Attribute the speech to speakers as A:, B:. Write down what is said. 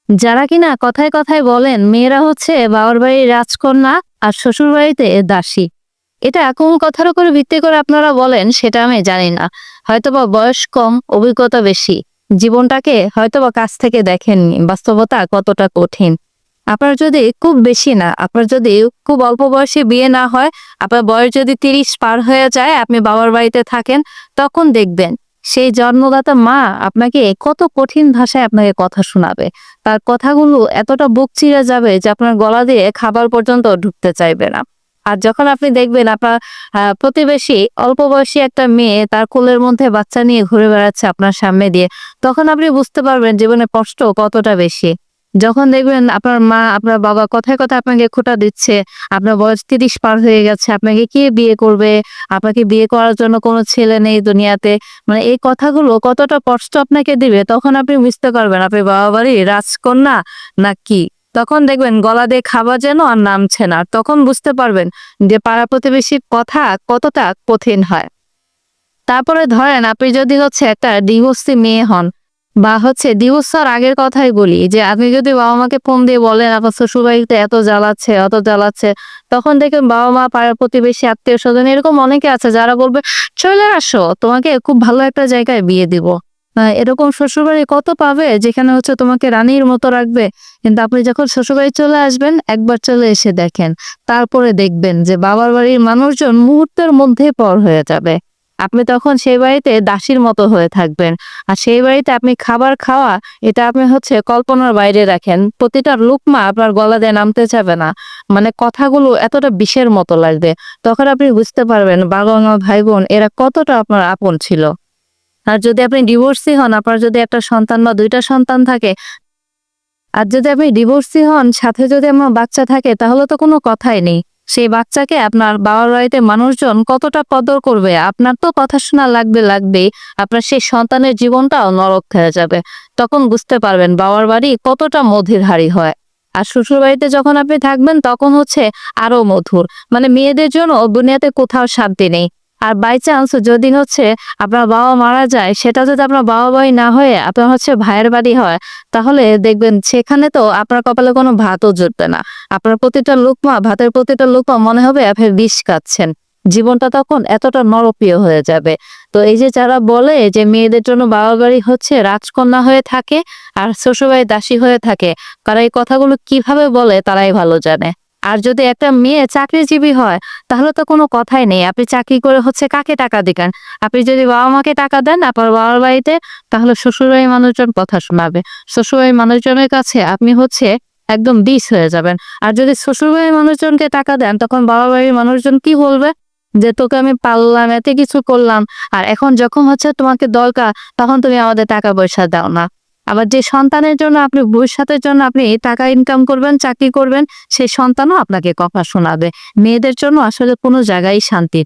A: যারা কিনা কথায় কথায় বলেন মেয়েরা হচ্ছে বাবার বাড়ির রাজকন্যা আর শ্বশুর বাড়িতে দাসী, এটা কোন কথার উপরে ভিত্তি করে আপনারা বলেন সেটা আমি জানি না। হয়তোবা বয়স কম, অভিজ্ঞতা বেশি, জীবনটাকে হয়তোবা কাছ থেকে দেখেননি বাস্তবতা কতটা কঠিন। আপনার যদি খুব বেশি না, আপনার যদি খুব অল্প বয়সে বিয়ে না হয়, আপনার বয়স যদি 30 পার হয়ে যায়, আপনি বাবার বাড়িতে থাকেন, তখন দেখবেন সেই জন্মদাতা মা আপনাকে কত কঠিন ভাষায় আপনাকে কথা শোনাবে। তার কথাগুলো এতটা বুক চিরে যাবে যে আপনার গলা দিয়ে খাবার পর্যন্ত ঢুকতে চাইবে না। আর যখন আপনি দেখবেন আপনার প্রতিবেশী অল্প বয়সী একটা মেয়ে তার কোলের মধ্যে বাচ্চা নিয়ে ঘুরে বেড়াচ্ছে আপনার সামনে দিয়ে, তখন আপনি বুঝতে পারবেন জীবনে কষ্ট কতটা বেশি। যখন দেখবেন আপনার মা, আপনার বাবা কথায় কথায় আপনাকে খোঁটা দিচ্ছে, আপনার বয়স 30 পার হয়ে গেছে, আপনাকে কে বিয়ে করবে, আপনাকে বিয়ে করার জন্য কোনো ছেলে নেই দুনিয়াতে, মানে এই কথাগুলো কতটা কষ্ট আপনাকে দিবে, তখন আপনি বুঝতে পারবেন আপনি বাবা বাড়ির রাজকন্যা না কি। তখন দেখবেন গলা দিয়ে খাবার যেন আর নামছে না, তখন বুঝতে পারবেন যে পাড়া প্রতিবেশীর কথা কতটা কঠিন হয়। তারপরে ধরেন আপনি যদি হচ্ছে একটা ডিভোর্সি মেয়ে হন, বা হচ্ছে ডিভোর্স হওয়ার আগের কথাই বলি, যে আপনি যদি বাবা মাকে ফোন দিয়ে বলেন আপনার শ্বশুরবাড়িতে এত জ্বালাচ্ছে অত জ্বালাচ্ছে, তখন দেখবেন বাবা মা, পাড়ার প্রতিবেশী, আত্মীয় স্বজন এরকম অনেকে আছে যারা বলবে চলে আসো, তোমাকে খুব ভালো একটা জায়গায় বিয়ে দিব। এরকম শ্বশুরবাড়ি কত পাবে যেখানে হচ্ছে তোমাকে রানীর মতো রাখবে। কিন্তু আপনি যখন শ্বশুরবাড়ি চলে আসবেন, একবার চলে এসে দেখেন, তারপরে দেখবেন যে বাবার বাড়ির মানুষজন মুহূর্তের মধ্যে পর হয়ে যাবে। আপনি তখন সেই বাড়িতে দাসীর মতো হয়ে থাকবেন। আর সেই বাড়িতে আপনি খাবার খাওয়া, এটা আপনি হচ্ছে কল্পনার বাইরে রাখেন, প্রতিটা লুকমা আপনার গলা দিয়ে নামতে চাবে না। মানে কথাগুলো এতটা বিষের মতো লাগবে। তখন আপনি বুঝতে পারবেন বাবা মা ভাই বোন এরা কতটা আপনার আপন ছিল। আর যদি আপনি ডিভোর্সি হন, আপনার যদি একটা সন্তান বা দুইটা সন্তান থাকে, আর যদি আপনি ডিভোর্সি হন সাথে যদি আমার বাচ্চা থাকে, তাহলে তো কোনো কথাই নেই। সেই বাচ্চাকে আপনার বাবার বাড়িতে মানুষজন কতটা কদর করবে, আপনার তো কথা শোনা লাগবেই। আপনার সেই সন্তানের জীবনটাও নরক হয়ে যাবে। তখন বুঝতে পারবেন বাবার বাড়ি কতটা মধুর হাড়ি হয়। আর শ্বশুর বাড়িতে যখন আপনি থাকবেন তখন হচ্ছে আরো মধুর। মানে মেয়েদের জন্য দুনিয়াতে কোথাও শান্তি নেই। আর বাই চান্স যদি হচ্ছে আপনার বাবা মারা যায়, সেটা যদি আপনার বাবা বাড়ি না হয়ে আপনার হচ্ছে ভাইয়ের বাড়ি হয়, তাহলে দেখবেন সেখানে তো আপনার কপালে কোনো ভাতও জুটবে না। আপনার প্রতিটা লুকমা, ভাতের প্রতিটা লুকমা মনে হবে আপনি বিষ খাচ্ছেন। জীবনটা তখন এতটা নরকীয় হয়ে যাবে। তো এই যে যারা বলে যে মেয়েদের জন্য বাবা বাড়ি হচ্ছে রাজকন্যা হয়ে থাকে আর শ্বশুরবাড়ি দাসী হয়ে থাকে, তারা এই কথাগুলো কিভাবে বলে তারাই ভালো জানে। আর যদি একটা মেয়ে চাকরিজীবী হয়, তাহলে তো কোনো কথাই নেই, আপনি চাকরি করে হচ্ছে কাকে টাকা দিবেন। আপনি যদি বাবা মাকে টাকা দেন আপনার বাবার বাড়িতে, তাহলে শ্বশুরবাড়ির মানুষজন কথা শোনাবে। শ্বশুরবাড়ির মানুষজনের কাছে আপনি হচ্ছে একদম ডিস হয়ে যাবেন। আর যদি শ্বশুরবাড়ির মানুষজনকে টাকা দেন, তখন বাবা বাড়ির মানুষজন কি বলবে, যে তোকে আমি পাললাম, এত কিছু করলাম, আর এখন যখন হচ্ছে তোমাকে দরকার, তখন তুমি আমাদের টাকা পয়সা দাও না। আবার যে সন্তানের জন্য আপনি ভবিষ্যতের জন্য আপনি টাকা ইনকাম করবেন, চাকরি করবেন, সেই সন্তানও আপনাকে কথা শোনাবে। মেয়েদের জন্য আসলে কোনো জায়গায় শান্তি